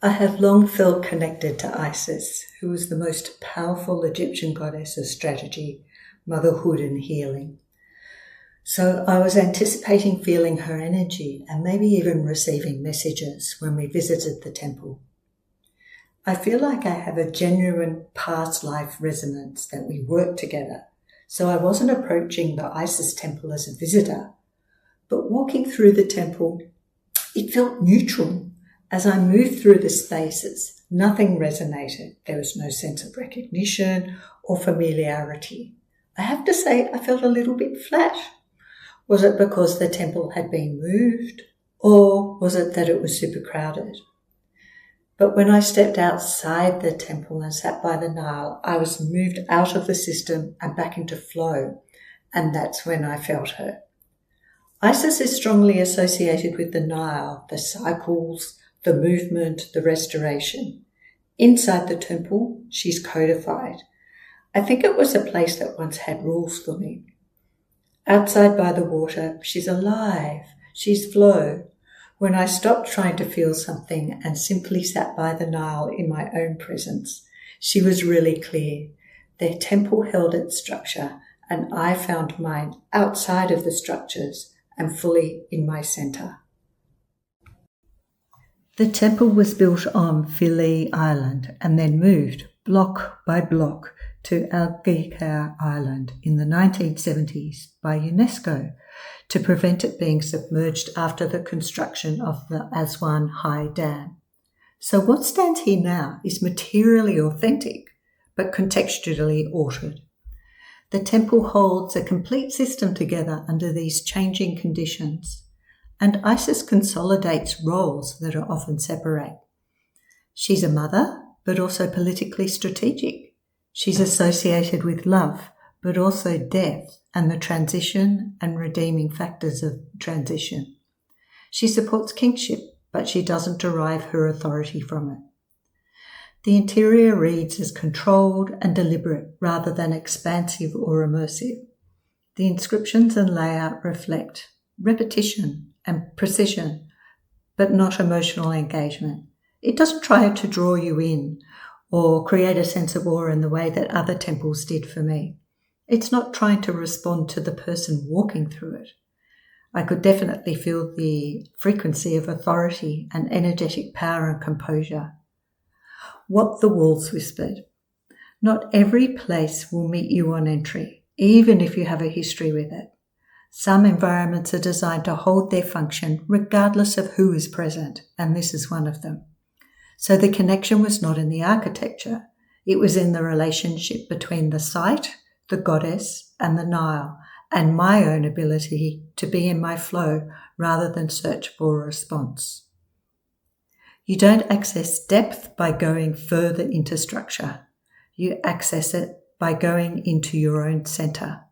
I have long felt connected to Isis, who was the most powerful Egyptian goddess of strategy, motherhood and healing. So I was anticipating feeling her energy and maybe even receiving messages when we visited the temple. I feel like I have a genuine past life resonance that we work together, so I wasn't approaching the Isis temple as a visitor, but walking through the temple, it felt neutral. As I moved through the spaces, nothing resonated. There was no sense of recognition or familiarity. I have to say I felt a little bit flat. Was it because the temple had been moved, or was it that it was super crowded? But when I stepped outside the temple and sat by the Nile, I was moved out of the system and back into flow, and that's when I felt her. Isis is strongly associated with the Nile, the cycles, the movement, the restoration. Inside the temple, she's codified. I think it was a place that once had rules for me. Outside by the water, she's alive, she's flow. When I stopped trying to feel something and simply sat by the Nile in my own presence, she was really clear. The temple held its structure, and I found mine outside of the structures and fully in my centre. The temple was built on Philae Island and then moved block by block to Agilkia Island in the 1970s by UNESCO to prevent it being submerged after the construction of the Aswan High Dam. So what stands here now is materially authentic, but contextually altered. The temple holds a complete system together under these changing conditions, and Isis consolidates roles that are often separate. She's a mother, but also politically strategic. She's associated with love, but also death and the transition and redeeming factors of transition. She supports kingship, but she doesn't derive her authority from it. The interior reads as controlled and deliberate rather than expansive or immersive. The inscriptions and layout reflect repetition and precision, but not emotional engagement. It doesn't try to draw you in or create a sense of awe in the way that other temples did for me. It's not trying to respond to the person walking through it. I could definitely feel the frequency of authority and energetic power and composure. What the walls whispered. Not every place will meet you on entry, even if you have a history with it. Some environments are designed to hold their function regardless of who is present, and this is one of them. So the connection was not in the architecture, it was in the relationship between the site, the goddess, and the Nile, and my own ability to be in my flow rather than search for a response. You don't access depth by going further into structure. You access it by going into your own centre.